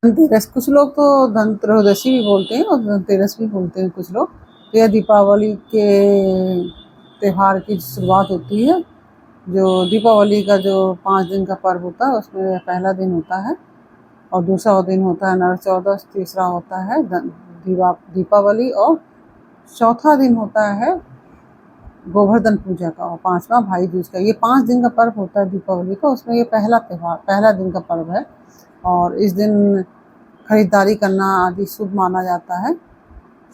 धनतेरस कुछ लोग तो धनत्रयोदशी भी बोलते हैं और धनतेरस भी बोलते हैं कुछ लोग। तो यह दीपावली के त्यौहार की शुरुआत होती है। जो दीपावली का जो 5 दिन का पर्व होता है उसमें पहला दिन होता है और दूसरा दिन होता है नरक चौदस, तीसरा होता है दीपावली और चौथा दिन होता है गोवर्धन पूजा का और पांचवा भाई दूज का। ये 5 दिन का पर्व होता है दीपावली का। उसमें ये पहला दिन का पर्व है और इस दिन खरीदारी करना आदि शुभ माना जाता है।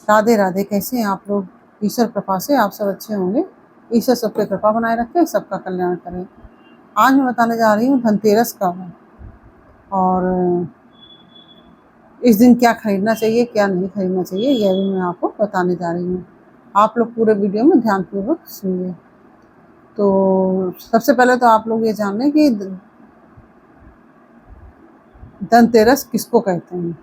राधे राधे, कैसे हैं आप लोग? ईश्वर कृपा से आप सब अच्छे होंगे। ईश्वर सब पे कृपा बनाए रखे, सबका कल्याण करें। आज मैं बताने जा रही हूँ धनतेरस कब है और इस दिन क्या खरीदना चाहिए, क्या नहीं खरीदना चाहिए, यह भी मैं आपको बताने जा रही हूँ। आप लोग पूरे वीडियो में ध्यानपूर्वक सुनिए। तो सबसे पहले तो आप लोग ये जान लें कि धनतेरस किसको कहते हैं।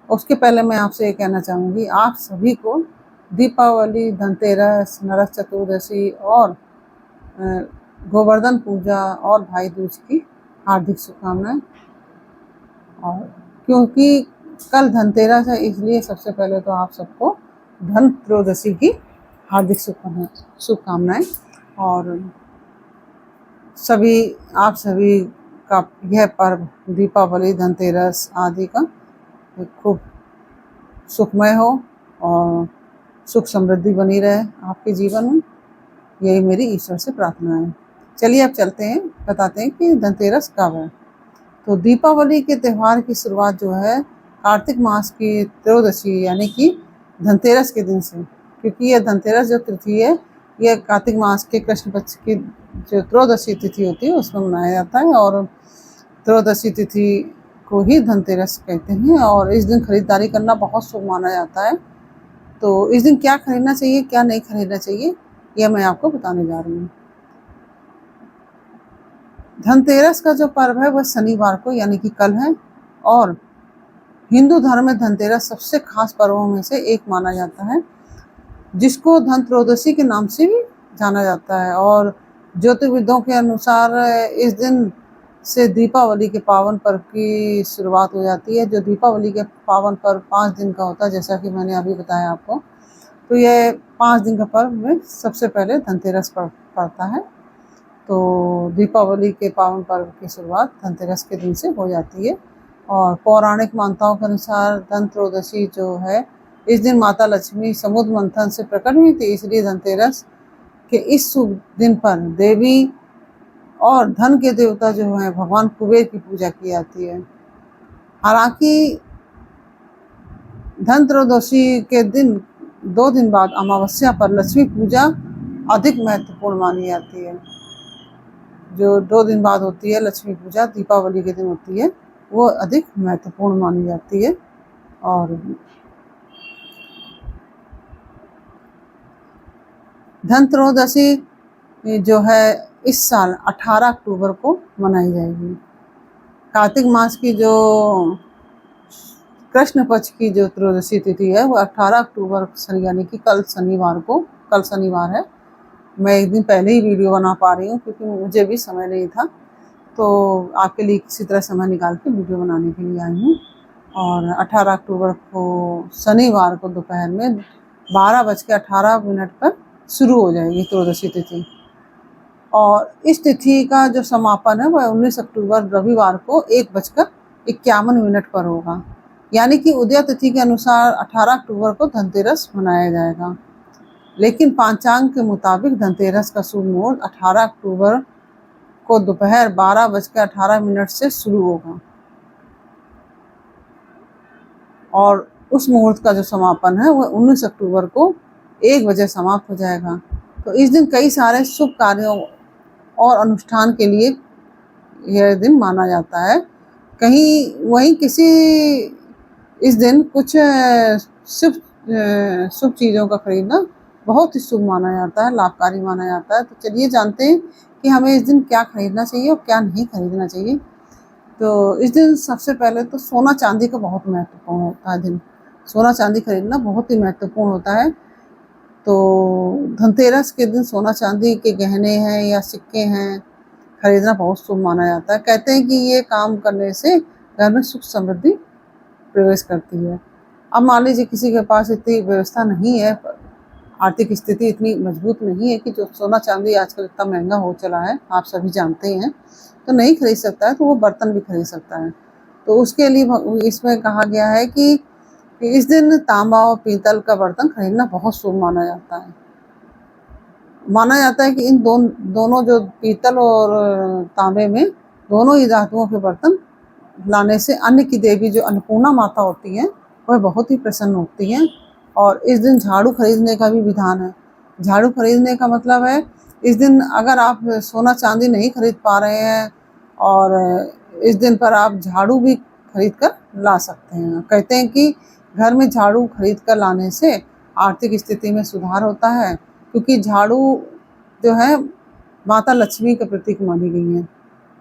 उसके पहले मैं आपसे ये कहना चाहूँगी, आप सभी को दीपावली, धनतेरस, नरक चतुर्दशी और गोवर्धन पूजा और भाई दूज की हार्दिक शुभकामनाएं। और क्योंकि कल धनतेरस है इसलिए सबसे पहले तो आप सबको धन त्रयोदशी की हार्दिक शुभकामनाएं। और आप सभी का यह पर्व दीपावली, धनतेरस आदि का खूब सुखमय हो और सुख समृद्धि बनी रहे आपके जीवन में, यही मेरी ईश्वर से प्रार्थना है। चलिए अब चलते हैं, बताते हैं कि धनतेरस कब है। तो दीपावली के त्यौहार की शुरुआत जो है कार्तिक मास की त्रयोदशी यानी कि धनतेरस के दिन से, क्योंकि यह धनतेरस जो तिथि है यह कार्तिक मास के कृष्ण पक्ष की जो त्रयोदशी तिथि होती है उसमें मनाया जाता है और त्रयोदशी तिथि को ही धनतेरस कहते हैं। और इस दिन खरीदारी करना बहुत शुभ माना जाता है। तो इस दिन क्या खरीदना चाहिए, क्या नहीं खरीदना चाहिए, यह मैं आपको बताने जा रही हूँ। धनतेरस का जो पर्व है वह शनिवार को यानी कि कल है और हिंदू धर्म में धनतेरस सबसे खास पर्वों में से एक माना जाता है, जिसको धन त्रयोदशी के नाम से भी जाना जाता है। और ज्योतिर्विदों के अनुसार इस दिन से दीपावली के पावन पर्व की शुरुआत हो जाती है। जो दीपावली के पावन पर्व 5 दिन का होता है, जैसा कि मैंने अभी बताया आपको। तो यह 5 दिन का पर्व में सबसे पहले धनतेरस पड़ता है। तो दीपावली के पावन पर्व की शुरुआत धनतेरस के दिन से हो जाती है। और पौराणिक मान्यताओं के अनुसार धन त्रयोदशी जो है इस दिन माता लक्ष्मी समुद्र मंथन से प्रकट हुई थी, इसलिए धनतेरस के इस शुभ दिन पर देवी और धन के देवता जो हैं भगवान कुबेर की पूजा की जाती है। हालांकि धन त्रयोदशी के दिन 2 दिन बाद अमावस्या पर लक्ष्मी पूजा अधिक महत्वपूर्ण मानी जाती है। जो 2 दिन बाद होती है लक्ष्मी पूजा, दीपावली के दिन होती है, वो अधिक महत्वपूर्ण मानी जाती है। और धन त्रयोदशी जो है इस साल 18 अक्टूबर को मनाई जाएगी। कार्तिक मास की जो कृष्ण पक्ष की जो त्रयोदशी तिथि है वो 18 अक्टूबर यानी कि कल शनिवार है। मैं एक दिन पहले ही वीडियो बना पा रही हूँ क्योंकि मुझे भी समय नहीं था, तो आपके लिए किसी तरह समय निकाल के वीडियो बनाने के लिए आई हूँ। और 18 अक्टूबर को शनिवार को दोपहर में 12:18 पर शुरू हो जाएगी त्रयोदशी तिथि। और इस तिथि का जो समापन है वह 19 अक्टूबर रविवार को 1:51 पर होगा। यानी कि उदय तिथि के अनुसार 18 अक्टूबर को धनतेरस मनाया जाएगा, लेकिन पांचांग के मुताबिक धनतेरस का शुभ मुहूर्त 18 अक्टूबर को दोपहर 12:18 से शुरू होगा और उस मुहूर्त का जो समापन है वह 19 अक्टूबर को 1 बजे समाप्त हो जाएगा। तो इस दिन कई सारे शुभ कार्यों और अनुष्ठान के लिए यह दिन माना जाता है। इस दिन कुछ शुभ चीज़ों का खरीदना बहुत ही शुभ माना जाता है, लाभकारी माना जाता है। तो चलिए जानते हैं कि हमें इस दिन क्या खरीदना चाहिए और क्या नहीं खरीदना चाहिए। तो इस दिन सबसे पहले तो सोना चांदी का बहुत महत्वपूर्ण होता है दिन। सोना चांदी खरीदना बहुत ही महत्वपूर्ण होता है। तो धनतेरस के दिन सोना चांदी के गहने हैं या सिक्के हैं खरीदना बहुत शुभ माना जाता है। कहते हैं कि ये काम करने से घर में सुख समृद्धि प्रवेश करती है। अब मान लीजिए किसी के पास इतनी व्यवस्था नहीं है, आर्थिक स्थिति इतनी मजबूत नहीं है कि जो सोना चांदी आजकल इतना महंगा हो चला है, आप सभी जानते हैं, तो नहीं खरीद सकता है, तो वो बर्तन भी खरीद सकता है। तो उसके लिए इसमें कहा गया है कि इस दिन तांबा और पीतल का बर्तन खरीदना बहुत शुभ माना जाता है। माना जाता है कि इन दोनों जो पीतल और तांबे में दोनों ही धातुओं के बर्तन लाने से अन्न की देवी जो अन्नपूर्णा माता होती हैं वह बहुत ही प्रसन्न होती हैं। और इस दिन झाड़ू खरीदने का भी विधान है। झाड़ू खरीदने का मतलब है इस दिन अगर आप सोना चांदी नहीं खरीद पा रहे हैं और इस दिन पर आप झाड़ू भी खरीद कर ला सकते हैं। कहते हैं कि घर में झाड़ू खरीद कर लाने से आर्थिक स्थिति में सुधार होता है, क्योंकि झाड़ू जो है माता लक्ष्मी के प्रतीक मानी गई है।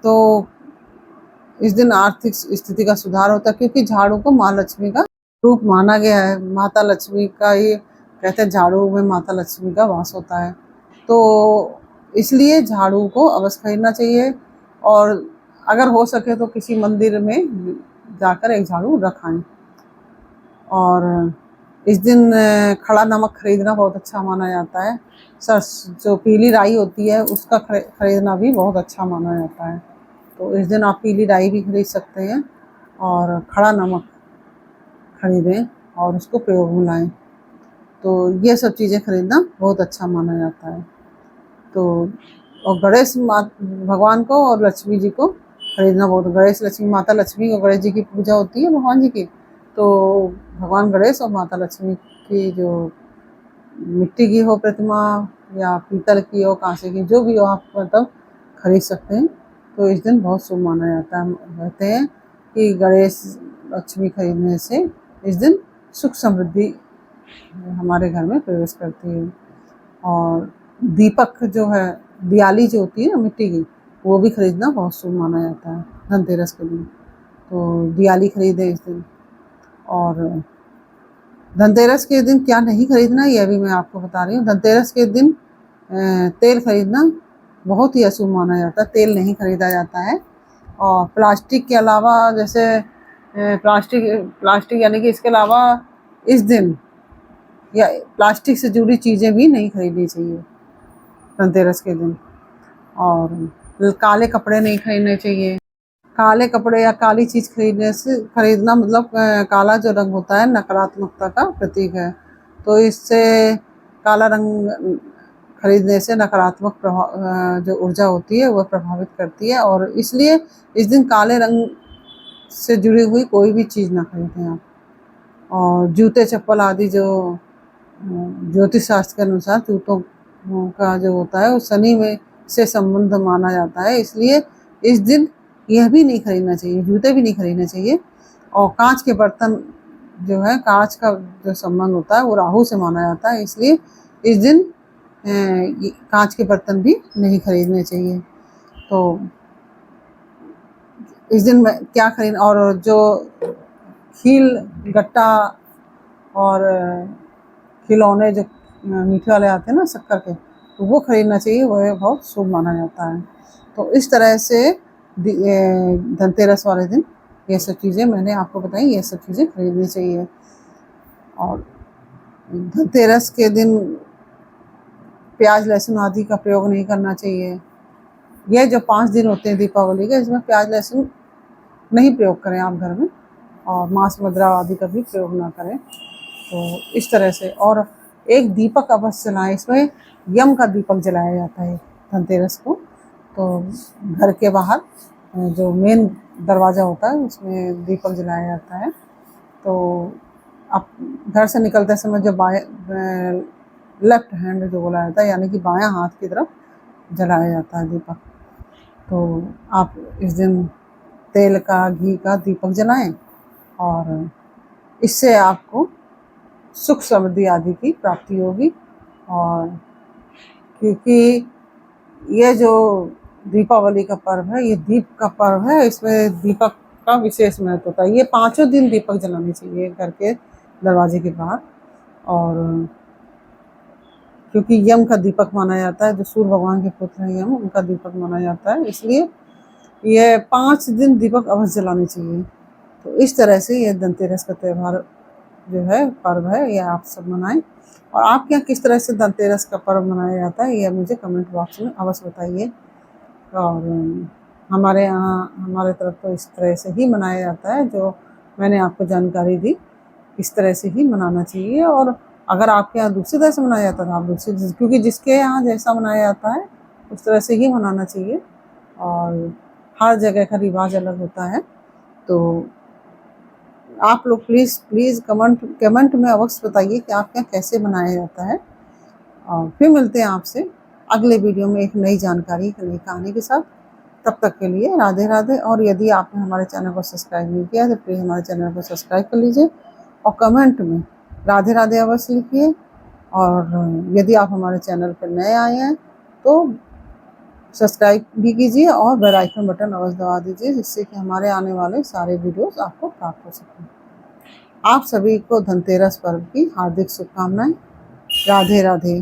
तो इस दिन आर्थिक स्थिति का सुधार होता है, क्योंकि झाड़ू को माँ लक्ष्मी का रूप माना गया है। माता लक्ष्मी का ये कहते हैं झाड़ू में माता लक्ष्मी का वास होता है, तो इसलिए झाड़ू को अवश्य खरीदना चाहिए। और अगर हो सके तो किसी मंदिर में जाकर एक झाड़ू रखाएं। और इस दिन खड़ा नमक खरीदना बहुत अच्छा माना जाता है। जो पीली राई होती है उसका खरीदना भी बहुत अच्छा माना जाता है। तो इस दिन आप पीली राई भी खरीद सकते हैं और खड़ा नमक खरीदें और उसको प्रयोग में लाएँ। तो ये सब चीज़ें खरीदना बहुत अच्छा माना जाता है। तो और गणेश भगवान को और लक्ष्मी जी को खरीदना बहुत, गणेश लक्ष्मी माता लक्ष्मी और गणेश जी की पूजा होती है भगवान जी की, तो भगवान गणेश और माता लक्ष्मी की जो मिट्टी की हो प्रतिमा या पीतल की हो, कांसे की, जो भी हो आप मतलब खरीद सकते हैं। तो इस दिन बहुत शुभ माना जाता है। कहते हैं कि गणेश लक्ष्मी खरीदने से इस दिन सुख समृद्धि हमारे घर में प्रवेश करती है। और दीपक जो है, दियाली जो होती है ना मिट्टी की, वो भी खरीदना बहुत शुभ माना जाता है धनतेरस के दिन। तो दियाली खरीदें इस दिन। और धनतेरस के दिन क्या नहीं खरीदना यह भी मैं आपको बता रही हूँ। धनतेरस के दिन तेल खरीदना बहुत ही अशुभ माना जाता है, तेल नहीं खरीदा जाता है। और प्लास्टिक के अलावा जैसे प्लास्टिक यानी कि इसके अलावा इस दिन या प्लास्टिक से जुड़ी चीज़ें भी नहीं खरीदनी चाहिए धनतेरस के दिन। और काले कपड़े नहीं खरीदने चाहिए। काले कपड़े या काली चीज़ खरीदना मतलब काला जो रंग होता है नकारात्मकता का प्रतीक है। तो इससे काला रंग खरीदने से नकारात्मक प्रभाव जो ऊर्जा होती है वह प्रभावित करती है, और इसलिए इस दिन काले रंग से जुड़ी हुई कोई भी चीज़ ना खरीदें आप। और जूते चप्पल आदि जो ज्योतिष शास्त्र के अनुसार जूतों का जो होता है वो शनि में से संबंध माना जाता है, इसलिए इस दिन यह भी नहीं खरीदना चाहिए, जूते भी नहीं खरीदने चाहिए। और कांच के बर्तन जो है, कांच का जो संबंध होता है वो राहु से माना जाता है, इसलिए इस दिन कांच के बर्तन भी नहीं खरीदने चाहिए। तो इस दिन मैं क्या खरीद, और जो खील गट्टा और खिलौने जो मीठे वाले आते हैं ना शक्कर के, तो वो खरीदना चाहिए, वह बहुत शुभ माना जाता है। तो इस तरह से धनतेरस वाले दिन ये सब चीज़ें मैंने आपको बताई, ये सब चीज़ें खरीदनी चाहिए। और धनतेरस के दिन प्याज लहसुन आदि का प्रयोग नहीं करना चाहिए। यह जो 5 दिन होते हैं दीपावली के, इसमें प्याज लहसुन नहीं प्रयोग करें आप घर में, और मांस मदिरा आदि का भी प्रयोग ना करें। तो इस तरह से, और एक दीपक अवश्य जलाएं। इसमें यम का दीपक जलाया जाता है धनतेरस को। तो घर के बाहर जो मेन दरवाज़ा होता है उसमें दीपक जलाया जाता है। तो आप घर से निकलते समय जो लेफ्ट हैंड जो बोला जाता है, यानी कि बायां हाथ की तरफ जलाया जाता है दीपक। तो आप इस दिन तेल का, घी का दीपक जलाएं, और इससे आपको सुख समृद्धि आदि की प्राप्ति होगी। और क्योंकि ये जो दीपावली का पर्व है, ये दीप का पर्व है, इसमें दीपक का विशेष महत्व होता है। ये 5 दिन दीपक जलाने चाहिए घर के दरवाजे के बाहर। और क्योंकि यम का दीपक माना जाता है, जो सूर्य भगवान के पुत्र हैं यम, उनका दीपक माना जाता है, इसलिए ये 5 दिन दीपक अवश्य जलाने चाहिए। तो इस तरह से ये धनतेरस का त्यौहार जो है, पर्व है, ये आप सब मनाएं। और आपके यहाँ किस तरह से धनतेरस का पर्व मनाया जाता है, ये मुझे कमेंट बॉक्स में अवश्य बताइए। और हमारे यहाँ, हमारे तरफ तो इस तरह से ही मनाया जाता है, जो मैंने आपको जानकारी दी इस तरह से ही मनाना चाहिए। और अगर आपके यहाँ दूसरी तरह से मनाया जाता है तो आप दूसरी, क्योंकि जिसके यहाँ जैसा मनाया जाता है उस तरह से ही मनाना चाहिए, और हर जगह का रिवाज अलग होता है। तो आप लोग प्लीज़ कमेंट में अवश्य बताइए कि आपके यहाँ कैसे मनाया जाता है। और फिर मिलते हैं आपसे अगले वीडियो में एक नई जानकारी, एक नई कहानी के साथ। तब तक के लिए राधे राधे। और यदि आपने हमारे चैनल को सब्सक्राइब नहीं किया तो प्लीज़ हमारे चैनल को सब्सक्राइब कर लीजिए और कमेंट में राधे राधे अवश्य लिखिए। और यदि आप हमारे चैनल पर नए आए हैं तो सब्सक्राइब भी कीजिए और बेल आइकन बटन अवश्य दबा दीजिए, जिससे कि हमारे आने वाले सारे वीडियोस आपको प्राप्त हो सकें। आप सभी को धनतेरस पर्व की हार्दिक शुभकामनाएं। राधे राधे।